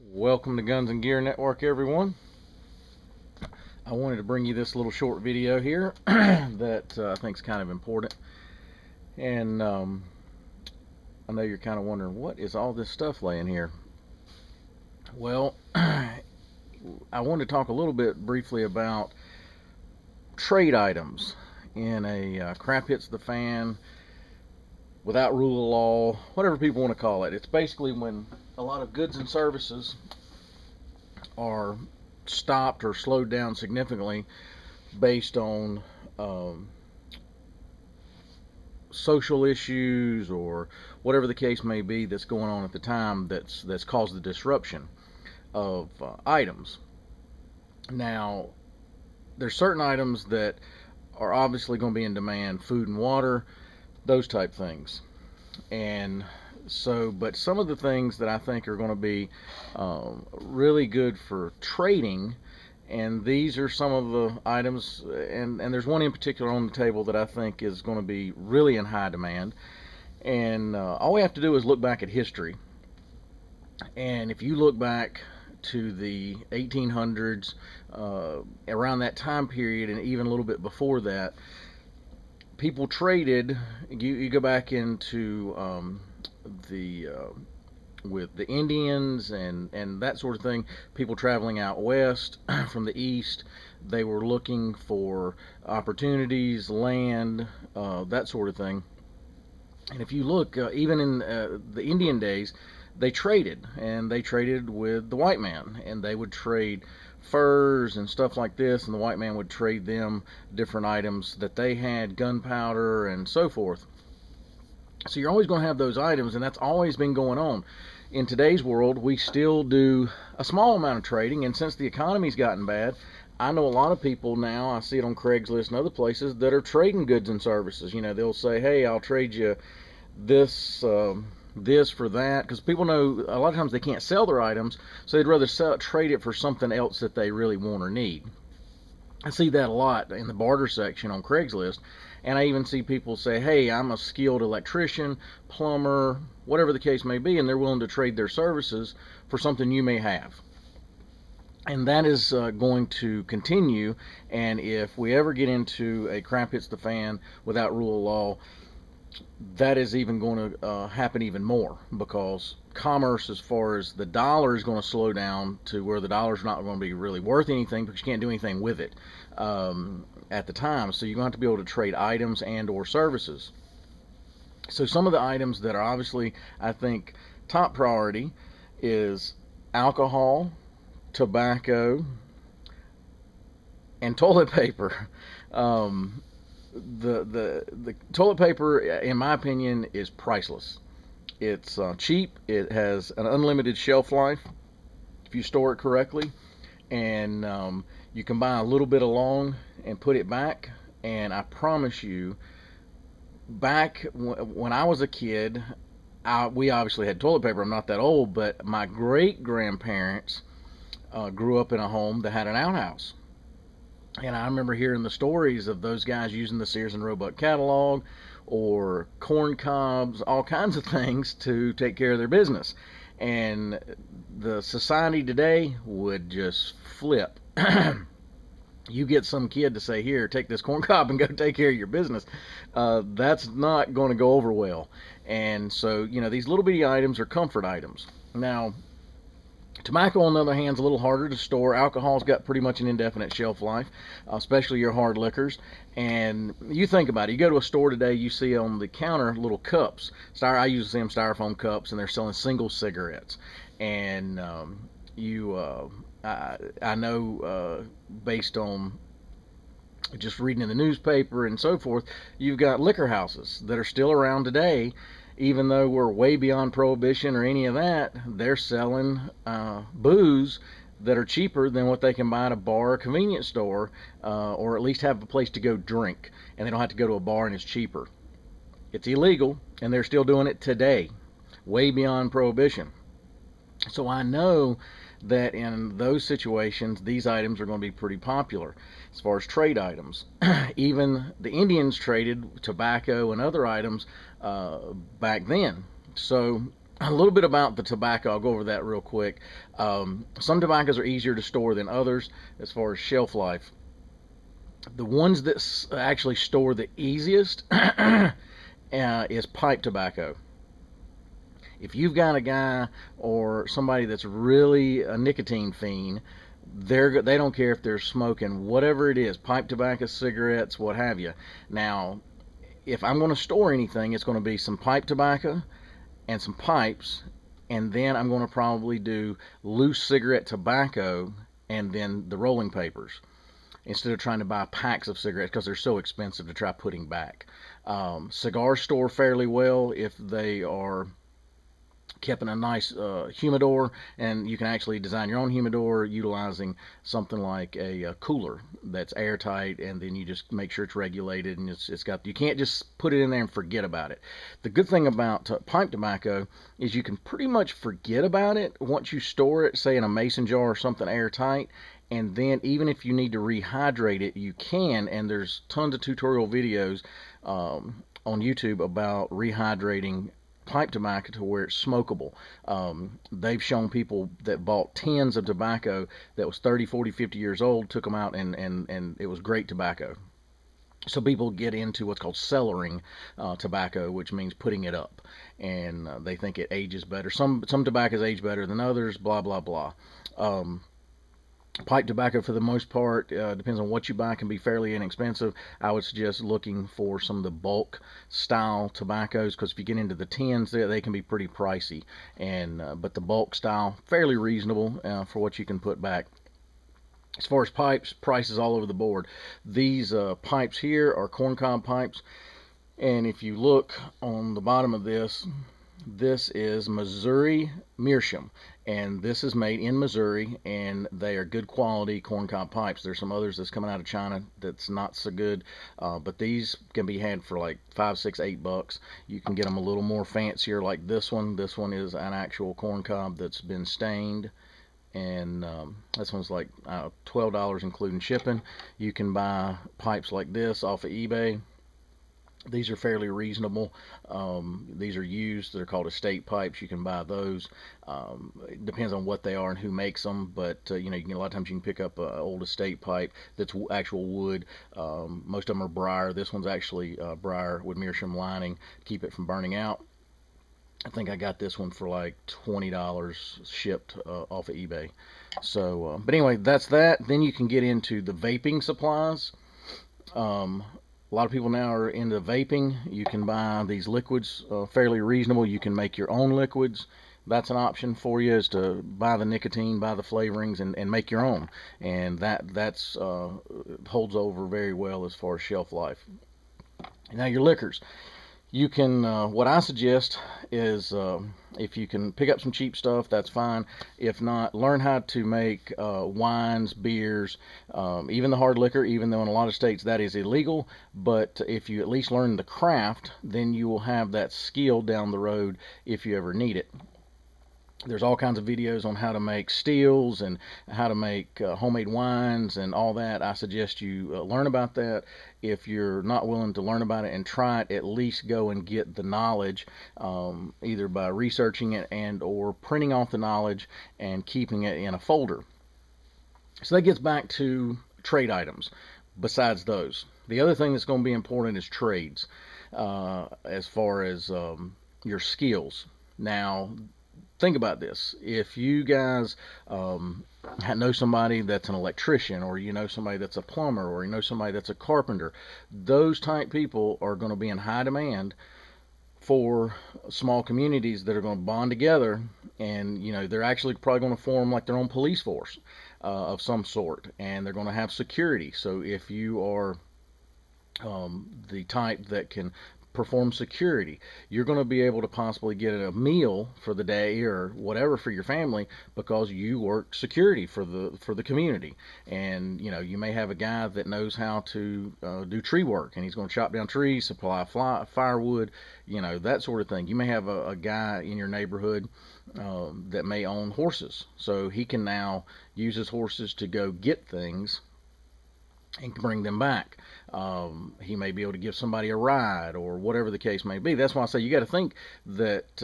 Welcome to Guns and Gear Network, everyone. I wanted to bring you this little short video here that I think is kind of important. And I know you're kind of wondering, what is all this stuff laying here? Well, I wanted to talk a little bit briefly about trade items in a crap hits the fan, without rule of law, whatever people want to call it. It's basically when a lot of goods and services are stopped or slowed down significantly based on social issues or whatever the case may be that's going on at the time that's caused the disruption of items. Now, there's certain items that are obviously going to be in demand, food and water, those type things. And so, but some of the things that I think are going to be really good for trading, and these are some of the items, and there's one in particular on the table that I think is going to be really in high demand. And all we have to do is look back at history. And if you look back to the 1800s, around that time period, and even a little bit before that, people traded. You go back into the with the Indians and that sort of thing. People traveling out west from the east, they were looking for opportunities, land, that sort of thing. And if you look, even in the Indian days, they traded, and they traded with the white man, and they would trade furs and stuff like this, and the white man would trade them different items that they had, gunpowder and so forth. So you're always going to have those items, and that's always been going on. In today's world, we still do a small amount of trading, and since the economy's gotten bad, I know a lot of people now, I see it on Craigslist and other places, that are trading goods and services. You know, they'll say, hey, I'll trade you this this for that, because people know a lot of times they can't sell their items, so they'd rather trade it for something else that they really want or need. I see that a lot in the barter section on Craigslist, and I even see people say, hey, I'm a skilled electrician, plumber, whatever the case may be, and they're willing to trade their services for something you may have. And that is going to continue, and if we ever get into a crap hits the fan without rule of law, that is even going to happen even more, because commerce, as far as the dollar, is going to slow down to where the dollar is not going to be really worth anything, because you can't do anything with it at the time. So you're going to have to be able to trade items and or services. So some of the items that are obviously, I think, top priority is alcohol, tobacco, and toilet paper. The toilet paper, in my opinion, is priceless. It's cheap. It has an unlimited shelf life if you store it correctly, and you can buy a little bit along and put it back. And I promise you, back when I was a kid, we obviously had toilet paper. I'm not that old, but my great grandparents grew up in a home that had an outhouse. And I remember hearing the stories of those guys using the Sears and Roebuck catalog or corn cobs, all kinds of things to take care of their business. And the society today would just flip. You get some kid to say, here, take this corn cob and go take care of your business. That's not going to go over well. And so, you know, these little bitty items are comfort items. Now, tobacco, on the other hand, is a little harder to store. Alcohol's got pretty much an indefinite shelf life, especially your hard liquors. And you think about it. You go to a store today, you see on the counter little cups. I use them styrofoam cups, and they're selling single cigarettes. And I know based on just reading in the newspaper and so forth, you've got liquor houses that are still around today. Even though we're way beyond prohibition or any of that, they're selling booze that are cheaper than what they can buy at a bar or convenience store, or at least have a place to go drink, and they don't have to go to a bar, and it's cheaper. It's illegal, and they're still doing it today, way beyond prohibition. So I know that in those situations, these items are going to be pretty popular as far as trade items. Even the Indians traded tobacco and other items back then. So A little bit about the tobacco. I'll go over that real quick. Some tobaccos are easier to store than others as far as shelf life. The ones that actually store the easiest is pipe tobacco. If you've got a guy or somebody that's really a nicotine fiend, they don't care if they're smoking whatever it is, pipe tobacco, cigarettes, what have you. Now, if I'm going to store anything, it's going to be some pipe tobacco and some pipes, and then I'm going to probably do loose cigarette tobacco and then the rolling papers, instead of trying to buy packs of cigarettes because they're so expensive to try putting back. Cigars store fairly well if they are kept in a nice humidor, and you can actually design your own humidor utilizing something like a cooler that's airtight, and then you just make sure it's regulated, and it's got, you can't just put it in there and forget about it. The good thing about pipe tobacco is you can pretty much forget about it once you store it, say in a mason jar or something airtight. And then even if you need to rehydrate it, you can, and there's tons of tutorial videos on YouTube about rehydrating pipe tobacco to where it's smokable. They've shown people that bought tins of tobacco that was 30, 40, 50 years old, took them out, and it was great tobacco. So people get into what's called cellaring tobacco, which means putting it up, and they think it ages better. Some tobaccos age better than others, blah, blah, blah. Pipe tobacco, for the most part, depends on what you buy, can be fairly inexpensive. I would suggest looking for some of the bulk style tobaccos, because if you get into the tins, they can be pretty pricey. And but the bulk style, fairly reasonable for what you can put back. As far as pipes, prices all over the board. These pipes here are corncob pipes, and if you look on the bottom of this, this is Missouri Meerschaum, and this is made in Missouri, and they are good quality corncob pipes. There's some others that's coming out of China that's not so good, but these can be had for like $5, $6, $8. You can get them a little more fancier, like this one. This one is an actual corncob that's been stained, and this one's like $12 including shipping. You can buy pipes like this off of eBay. These are fairly reasonable. These are used. They're called estate pipes. You can buy those. It depends on what they are and who makes them, but you know, you can, a lot of times you can pick up an old estate pipe that's actual wood. Most of them are briar. This one's actually briar with meerschaum lining to keep it from burning out. I think I got this one for like $20 shipped off of eBay. So, but anyway, that's that. Then you can get into the vaping supplies. A lot of people now are into vaping. You can buy these liquids fairly reasonable. You can make your own liquids. That's an option for you, is to buy the nicotine, buy the flavorings, and make your own. And that's holds over very well as far as shelf life. Now your liquors. You can, what I suggest is, if you can pick up some cheap stuff, that's fine. If not, learn how to make wines, beers, even the hard liquor, even though in a lot of states that is illegal. But if you at least learn the craft, then you will have that skill down the road if you ever need it. There's all kinds of videos on how to make stills and how to make homemade wines and all that. I suggest you learn about that. If you're not willing to learn about it and try it, at least go and get the knowledge, either by researching it and or printing off the knowledge and keeping it in a folder. So that gets back to trade items. Besides those, the other thing that's going to be important is trades, as far as your skills. Now, think about this. If you guys know somebody that's an electrician, or you know somebody that's a plumber, or you know somebody that's a carpenter, those type people are going to be in high demand for small communities that are going to bond together, and you know, they're actually probably going to form like their own police force of some sort, and they're going to have security. So if you are the type that can perform security, you're going to be able to possibly get a meal for the day or whatever for your family, because you work security for the community. And you know, you may have a guy that knows how to do tree work, and he's going to chop down trees, supply firewood, you know, that sort of thing. You may have a guy in your neighborhood that may own horses, so he can now use his horses to go get things and bring them back. He may be able to give somebody a ride or whatever the case may be. That's why I say you got to think that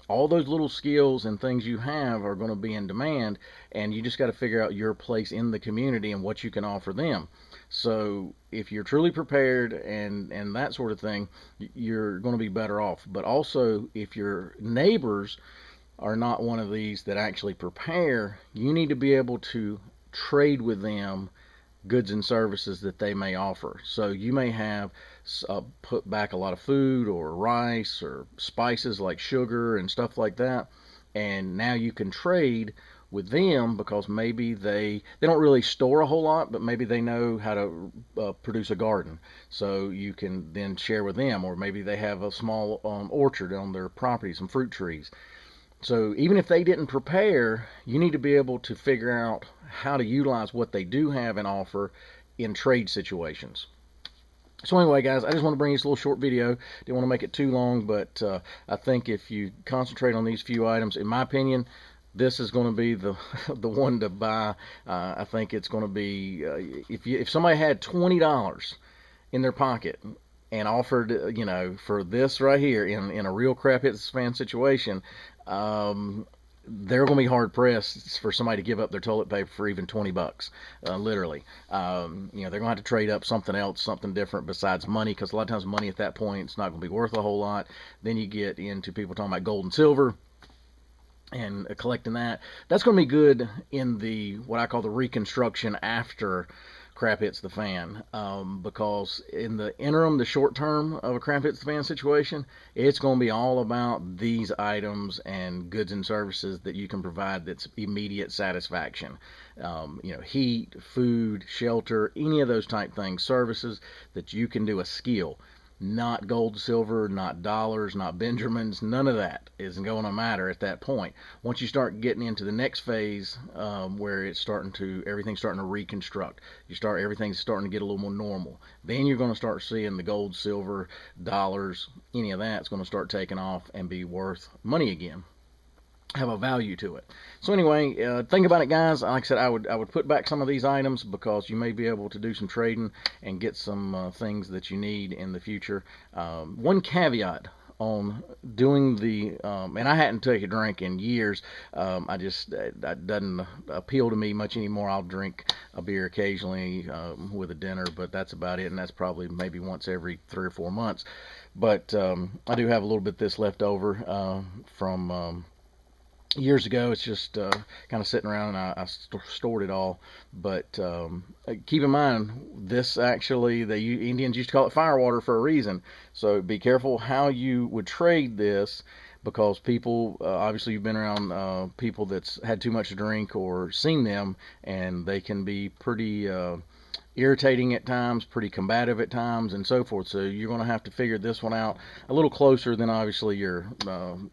all those little skills and things you have are going to be in demand, and you just got to figure out your place in the community and what you can offer them. So if you're truly prepared and that sort of thing, you're going to be better off. But also, if your neighbors are not one of these that actually prepare, you need to be able to trade with them goods and services that they may offer. So you may have put back a lot of food or rice or spices like sugar and stuff like that, and now you can trade with them because maybe they don't really store a whole lot, but maybe they know how to produce a garden, so you can then share with them. Or maybe they have a small orchard on their property, some fruit trees. So even if they didn't prepare, you need to be able to figure out how to utilize what they do have and offer in trade situations. So anyway, guys, I just want to bring you this little short video. Didn't want to make it too long, but I think if you concentrate on these few items, in my opinion, this is going to be the the one to buy. I think it's going to be if somebody had $20 in their pocket and offered, for this right here in a real crap hits fan situation, they're going to be hard pressed for somebody to give up their toilet paper for even $20, literally. They're going to have to trade up something else, something different besides money, because a lot of times money at that point it's not going to be worth a whole lot. Then you get into people talking about gold and silver and collecting that. That's going to be good in the what I call the reconstruction after crap hits the fan, because in the interim, the short term of a crap hits the fan situation, it's going to be all about these items and goods and services that you can provide that's immediate satisfaction. Heat, food, shelter, any of those type things, services that you can do. A skill, not gold, silver, not dollars, not Benjamins. None of that is going to matter at that point. Once you start getting into the next phase, where everything's starting to reconstruct, everything's starting to get a little more normal. Then you're going to start seeing the gold, silver, dollars, any of that's going to start taking off and be worth money again, have a value to it. So anyway, think about it, guys. Like I said, I would put back some of these items because you may be able to do some trading and get some things that you need in the future. One caveat on doing and I hadn't taken a drink in years. That doesn't appeal to me much anymore. I'll drink a beer occasionally with a dinner, but that's about it, and that's probably maybe once every 3 or 4 months. But I do have a little bit of this left over from years ago. It's just kind of sitting around, and I stored it all. But keep in mind, this actually, the Indians used to call it firewater for a reason. So be careful how you would trade this, because people, obviously you've been around people that's had too much to drink or seen them, and they can be pretty irritating at times, pretty combative at times, and so forth. So you're going to have to figure this one out a little closer than obviously your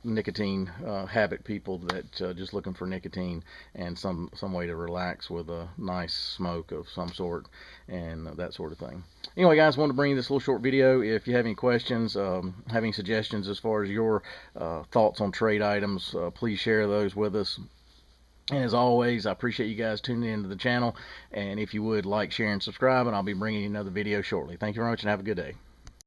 nicotine habit people that just looking for nicotine and some way to relax with a nice smoke of some sort and that sort of thing. Anyway, guys, I wanted to bring you this little short video. If you have any questions, have any suggestions as far as your thoughts on trade items, please share those with us. And as always, I appreciate you guys tuning into the channel. And if you would, like, share, and subscribe, and I'll be bringing you another video shortly. Thank you very much, and have a good day.